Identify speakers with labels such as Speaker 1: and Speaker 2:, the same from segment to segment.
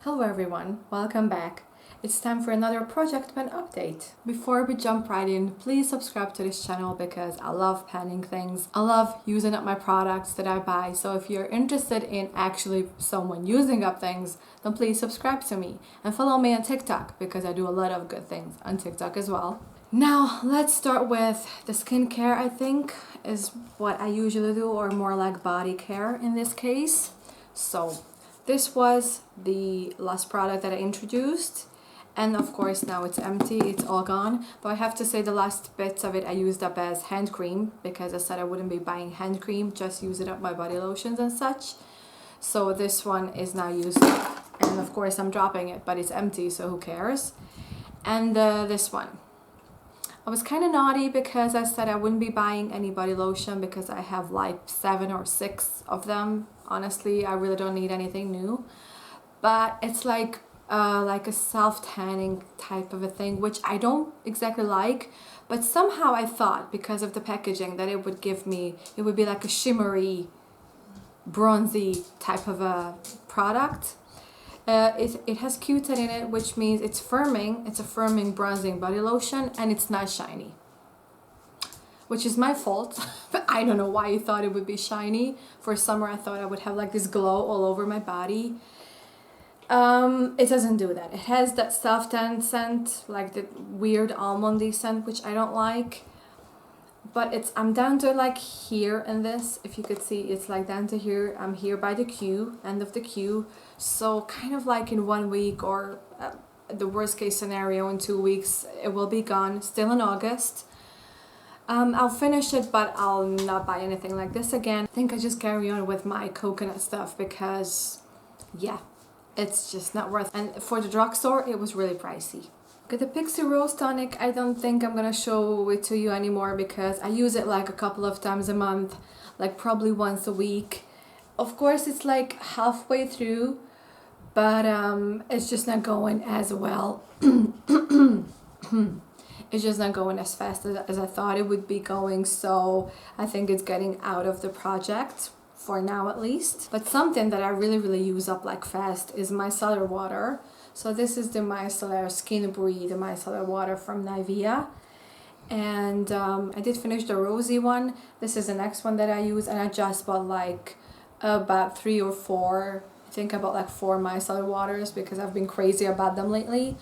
Speaker 1: Hello everyone, welcome back. It's time for another Project Pen update. Before we jump right in, please subscribe to this channel because I love penning things. I love using up my products that I buy, so if you're interested in actually someone using up things, then please subscribe to me and follow me on TikTok because I do a lot of good things on TikTok as well. Now let's start with the skincare. I think is what I usually do, or more like body care in this case. So this was the last product that I introduced, and of course now it's empty, it's all gone. But I have to say the last bits of it I used up as hand cream because I said I wouldn't be buying hand cream, just use it up my body lotions and such. So this one is now used up, and of course I'm dropping it, but it's empty, so who cares. And this one, I was kind of naughty because I said I wouldn't be buying any body lotion because I have like 7 or 6 of them. Honestly, I really don't need anything new. But it's like a self-tanning type of a thing, which I don't exactly like. But somehow I thought, because of the packaging, that it would be like a shimmery, bronzy type of a product. It has Q10 in it, which means it's firming. It's a firming bronzing body lotion, and it's not shiny, which is my fault. But I don't know why you thought it would be shiny. For summer, I thought I would have like this glow all over my body. It doesn't do that. It has that self-tan scent, like the weird almondy scent, which I don't like. But I'm down to like here in this. If you could see, it's like down to here. I'm here by the queue, end of the queue. So kind of like in 1 week, or the worst case scenario in 2 weeks, it will be gone. Still in August. I'll finish it, but I'll not buy anything like this again. I think I just carry on with my coconut stuff because, yeah, it's just not worth it. And for the drugstore, it was really pricey. Okay, the Pixie Rose Tonic, I don't think I'm gonna show it to you anymore because I use it like a couple of times a month, like probably once a week. Of course, it's like halfway through, but it's just not going as well. It's just not going as fast as I thought it would be going, so I think it's getting out of the project for now at least. But something that I really use up like fast is micellar water. So this is the micellar Skin Breathe, the micellar water from Nivea. And I did finish the rosy one. This is the next one that I use, and I just bought like about 3 or 4. I think I bought like 4 micellar waters because I've been crazy about them lately.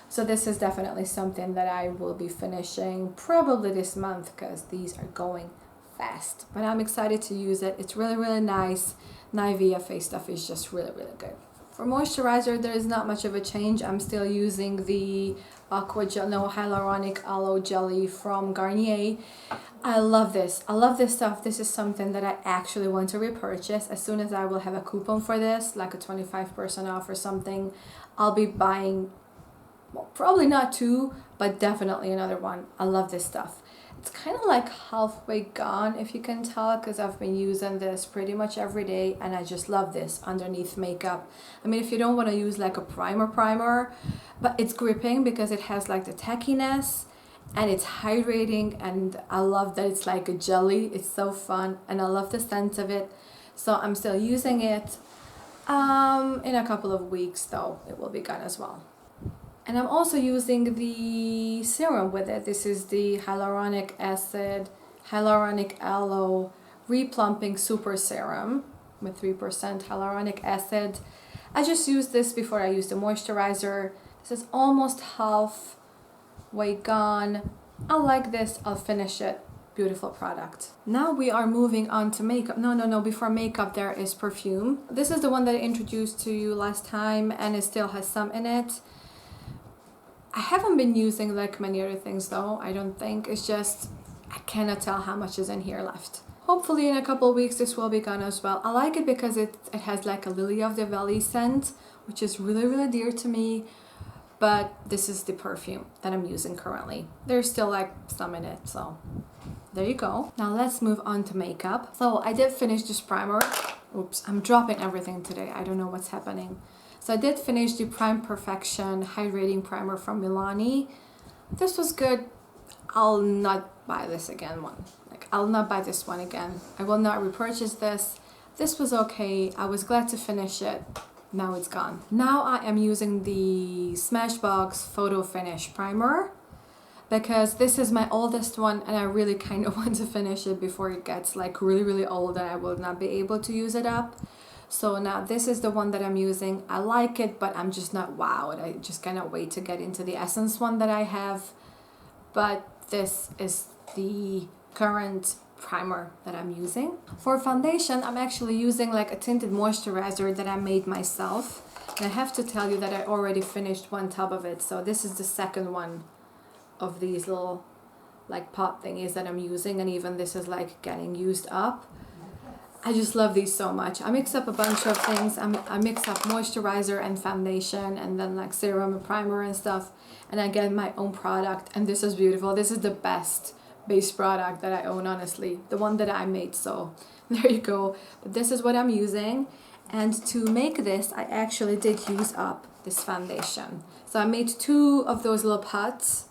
Speaker 1: So this is definitely something that I will be finishing probably this month because these are going fast. But I'm excited to use it. It's really nice. Nivea face stuff is just really good. For moisturizer, there is not much of a change. I'm still using the Aqua Gel, no, Hyaluronic Aloe Jelly from Garnier. I love this. I love this stuff. This is something that I actually want to repurchase. As soon as I will have a coupon for this, like a 25% off or something, I'll be buying, well, probably not 2, but definitely another one. I love this stuff. It's kind of like halfway gone, if you can tell, because I've been using this pretty much every day, and I just love this underneath makeup. I mean, if you don't want to use like a primer, but it's gripping because it has like the tackiness, and it's hydrating, and I love that it's like a jelly. It's so fun, and I love the scent of it. So I'm still using it. In a couple of weeks, though, it will be gone as well. And I'm also using the serum with it. This is the Hyaluronic Aloe Replumping Super Serum with 3% hyaluronic acid. I just used this before I used the moisturizer. This is almost halfway gone. I like this. I'll finish it. Beautiful product. Now we are moving on to makeup. No, before makeup there is perfume. This is the one that I introduced to you last time, and it still has some in it. I haven't been using like many other things though, I don't think. It's just, I cannot tell how much is in here left. Hopefully in a couple of weeks this will be gone as well. I like it because it has like a Lily of the Valley scent, which is really dear to me. But this is the perfume that I'm using currently. There's still like some in it, so there you go. Now let's move on to makeup. So I did finish this primer. Oops, I'm dropping everything today. I don't know what's happening. So I did finish the Prime Perfection Hydrating Primer from Milani. This was good. I'll not buy this again. I'll not buy this one again. I will not repurchase this. This was okay. I was glad to finish it. now it's gone. Now I am using the Smashbox Photo Finish Primer because this is my oldest one and I really kind of want to finish it before it gets like really old and I will not be able to use it up. So now this is the one that I'm using. I like it, but I'm just not wowed. I just cannot wait to get into the Essence one that I have. But this is the current primer that I'm using. For foundation, I'm actually using like a tinted moisturizer that I made myself. And I have to tell you that I already finished one tub of it. So this is the second one of these little like pot thingies that I'm using. And even this is like getting used up. I just love these so much. I mix up a bunch of things. I mix up moisturizer and foundation and then like serum and primer and stuff. And I get my own product and this is beautiful. This is the best base product that I own, honestly. The one that I made, so there you go. But this is what I'm using. And to make this, I actually did use up this foundation. So I made 2 of those little pots.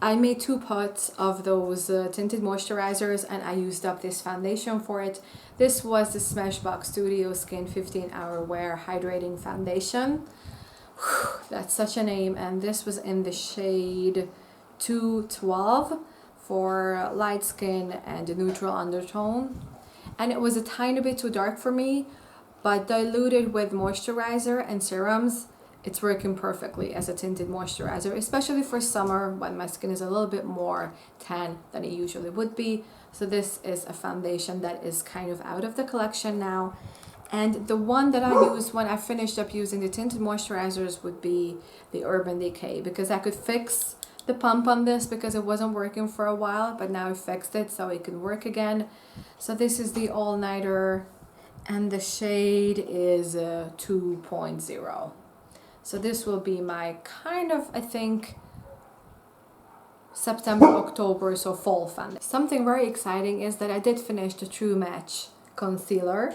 Speaker 1: I made 2 pots of those tinted moisturizers and I used up this foundation for it. This was the Smashbox Studio Skin 15-Hour Wear Hydrating Foundation. Whew, that's such a name. And this was in the shade 212 for light skin and neutral undertone. And it was a tiny bit too dark for me, but diluted with moisturizer and serums, it's working perfectly as a tinted moisturizer, especially for summer when my skin is a little bit more tan than it usually would be. So this is a foundation that is kind of out of the collection now. And the one that I used when I finished up using the tinted moisturizers would be the Urban Decay, because I could fix the pump on this because it wasn't working for a while, but now I fixed it so it can work again. So this is the All Nighter and the shade is 2.0. So this will be my kind of, I think, September, October, so fall foundation. Something very exciting is that I did finish the True Match concealer.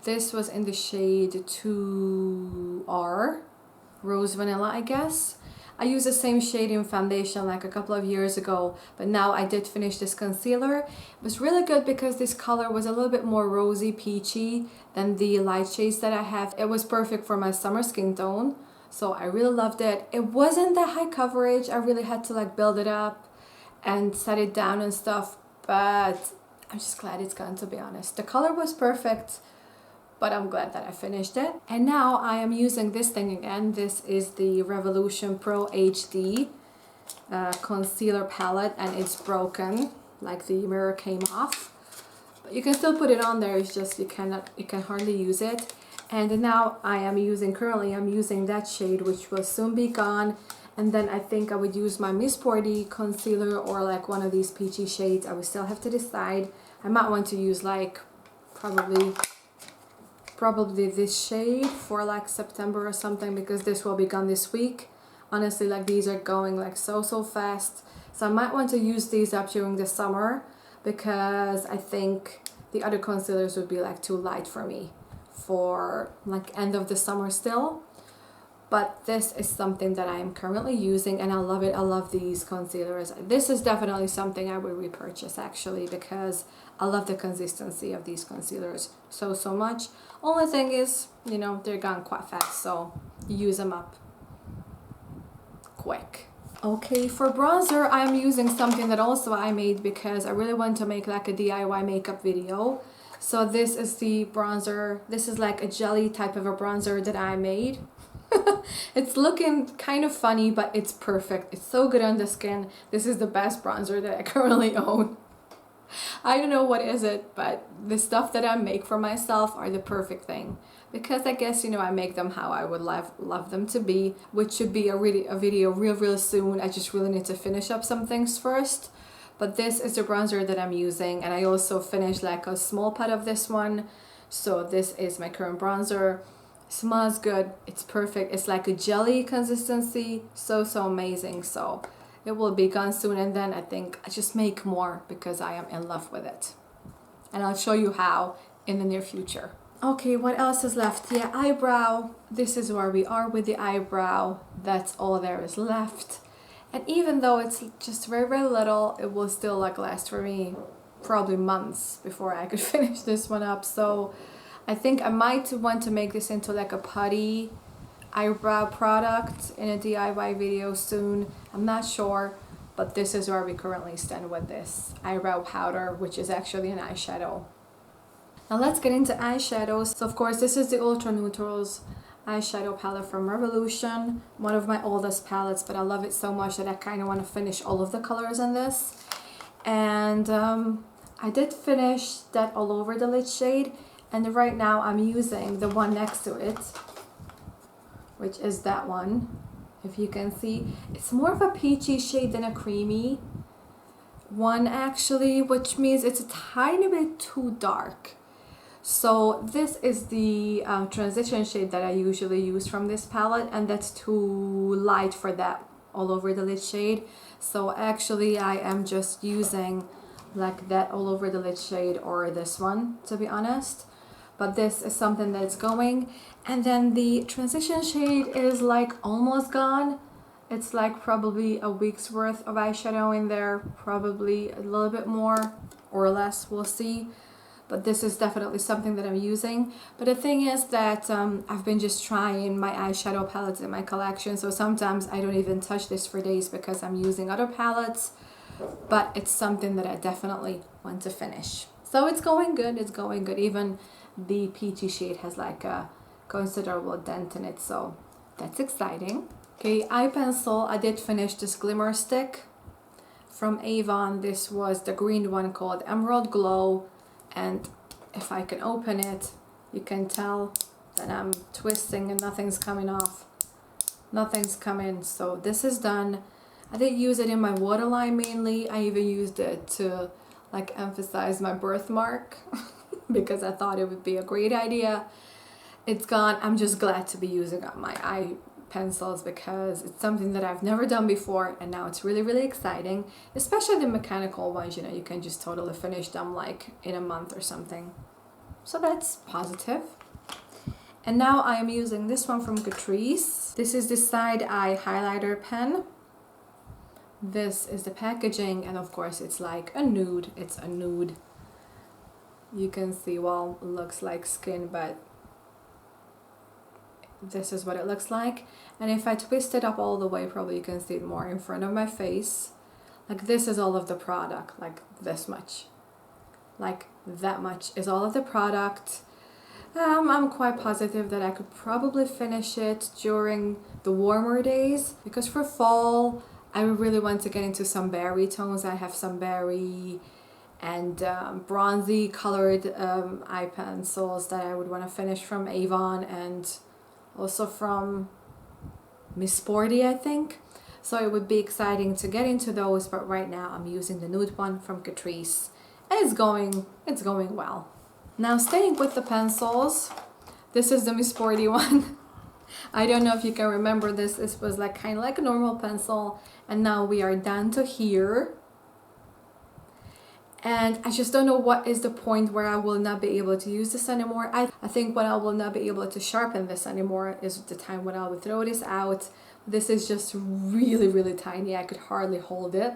Speaker 1: This was in the shade 2R, Rose Vanilla, I guess. I used the same shade in foundation like a couple of years ago, but now I did finish this concealer. It was really good because this color was a little bit more rosy, peachy than the light shades that I have. It was perfect for my summer skin tone, so I really loved it. It wasn't that high coverage. I really had to like build it up and set it down and stuff, but I'm just glad it's gone, to be honest. The color was perfect, but I'm glad that I finished it. And now I am using this thing again. This is the Revolution Pro HD concealer palette, and it's broken, like the mirror came off. But you can still put it on there, it's just you can hardly use it. And now currently I'm using that shade, which will soon be gone. And then I think I would use my Miss Porty concealer or like one of these peachy shades. I will still have to decide. I might want to use like probably this shade for like September or something, because this will be gone this week. Honestly, like these are going like so fast. So I might want to use these up during the summer because I think the other concealers would be like too light for me for like end of the summer still. But this is something that I am currently using and I love it. I love these concealers. This is definitely something I will repurchase actually, because I love the consistency of these concealers so much. Only thing is, you know, they're gone quite fast, so you use them up quick. Okay, for bronzer, I'm using something that also I made because I really want to make like a DIY makeup video. So this is the bronzer. This is like a jelly type of a bronzer that I made. It's looking kind of funny, but it's perfect. It's so good on the skin. This is the best bronzer that I currently own. I don't know what is it, but the stuff that I make for myself are the perfect thing. Because I guess, you know, I make them how I would love them to be, which should be a video real soon. I just really need to finish up some things first. But this is the bronzer that I'm using, and I also finished like a small pot of this one. So this is my current bronzer. Smells good, it's perfect. It's like a jelly consistency, so amazing. So it will be gone soon, and then I think I just make more because I am in love with it, and I'll show you how in the near future. Okay, what else is left? Yeah, eyebrow. This is where we are with the eyebrow. That's all there is left, and even though it's just very little, it will still like last for me probably months before I could finish this one up. So I think I might want to make this into like a putty eyebrow product in a DIY video soon. I'm not sure, but this is where we currently stand with this eyebrow powder, which is actually an eyeshadow. Now let's get into eyeshadows. So of course this is the Ultra Neutrals eyeshadow palette from Revolution, one of my oldest palettes, but I love it so much that I kind of want to finish all of the colors in this. And I did finish that All Over the Lid shade, and right now I'm using the one next to it, which is that one. If you can see, it's more of a peachy shade than a creamy one actually, which means it's a tiny bit too dark. So this is the transition shade that I usually use from this palette, and that's too light for that All Over the Lid shade. So actually I am just using like that All Over the Lid shade or this one, to be honest. But this is something that's going. And then the transition shade is like almost gone. It's like probably a week's worth of eyeshadow in there, probably a little bit more or less, we'll see. But this is definitely something that I'm using. But the thing is that I've been just trying my eyeshadow palettes in my collection, so sometimes I don't even touch this for days because I'm using other palettes. But it's something that I definitely want to finish. So it's going good, it's going good. Even the peachy shade has like a considerable dent in it, so that's exciting. Okay, eye pencil, I did finish this glimmer stick from Avon. This was the green one called Emerald Glow. And if I can open it, you can tell that I'm twisting and nothing's coming off. Nothing's coming. So this is done. I did use it in my waterline mainly. I even used it to like emphasize my birthmark because I thought it would be a great idea. It's gone. I'm just glad to be using up my eye pencils because it's something that I've never done before, and now it's really, really exciting, especially the mechanical ones. You know, you can just totally finish them like in a month or something, so that's positive. And now I am using this one from Catrice. This is the side eye highlighter pen. This is the packaging, and of course it's like a nude. It's a nude. You can see, well, it looks like skin, but this is what it looks like. And if I twist it up all the way, probably you can see it more in front of my face. Like this is all of the product, like this much. Like that much is all of the product. I'm quite positive that I could probably finish it during the warmer days, because for fall I really want to get into some berry tones. I have some berry and bronzy colored eye pencils that I would want to finish from Avon and also from Miss Sporty, I think. So it would be exciting to get into those, but right now I'm using the nude one from Catrice, and it's going well. Now staying with the pencils, this is the Miss Sporty one. I don't know if you can remember this. This was like kind of like a normal pencil, and now we are down to here. And I just don't know what is the point where I will not be able to use this anymore. I think when I will not be able to sharpen this anymore is the time when I will throw this out. This is just really, really tiny. I could hardly hold it.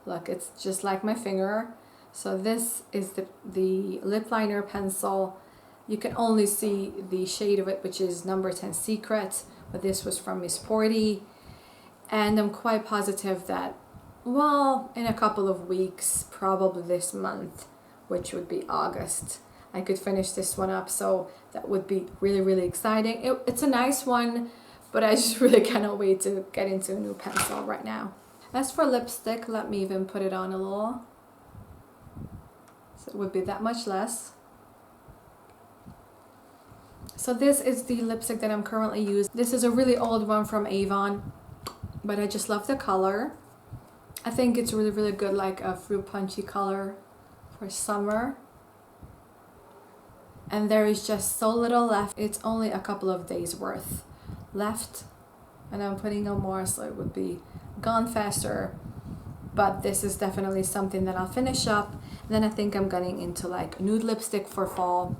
Speaker 1: Look, it's just like my finger. So this is the lip liner pencil. You can only see the shade of it, which is number 10 Secret, but this was from Miss Sporty. And I'm quite positive that, well, in a couple of weeks, probably this month, which would be August, I could finish this one up. So that would be really, really exciting. It's a nice one, but I just really cannot wait to get into a new pencil right now. As for lipstick, let me even put it on a little. So it would be that much less. So this is the lipstick that I'm currently using. This is a really old one from Avon, but I just love the color. I think it's really, really good, like a fruit punchy color for summer. And there is just so little left. It's only a couple of days worth left, and I'm putting on more, so it would be gone faster. But this is definitely something that I'll finish up. And then I think I'm getting into like nude lipstick for fall.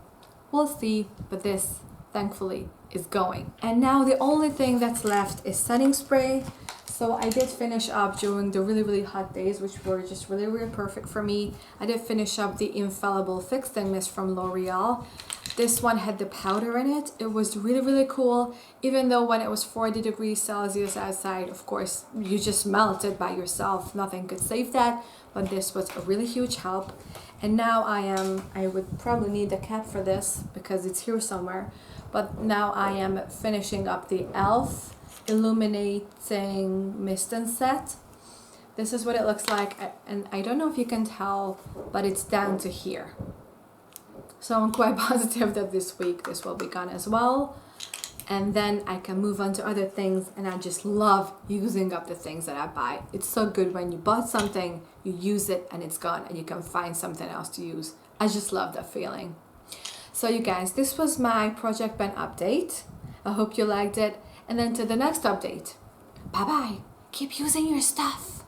Speaker 1: We'll see, but this thankfully is going. And now the only thing that's left is setting spray. So I did finish up during the really, really hot days, which were just really, really perfect for me. I did finish up the Infallible Fixing Mist from L'Oreal. This one had the powder in it. It was really, really cool. Even though when it was 40 degrees Celsius outside, of course, you just melted by yourself. Nothing could save that. But this was a really huge help. And now I would probably need a cap for this because it's here somewhere. But now I am finishing up the e.l.f. Illuminating Mist and Set. This is what it looks like. And I don't know if you can tell, but it's down to here. So I'm quite positive that this week this will be gone as well. And then I can move on to other things, and I just love using up the things that I buy. It's so good when you bought something, you use it and it's gone and you can find something else to use. I just love that feeling. So you guys, this was my Project Ben update. I hope you liked it. And then to the next update. Bye bye. Keep using your stuff.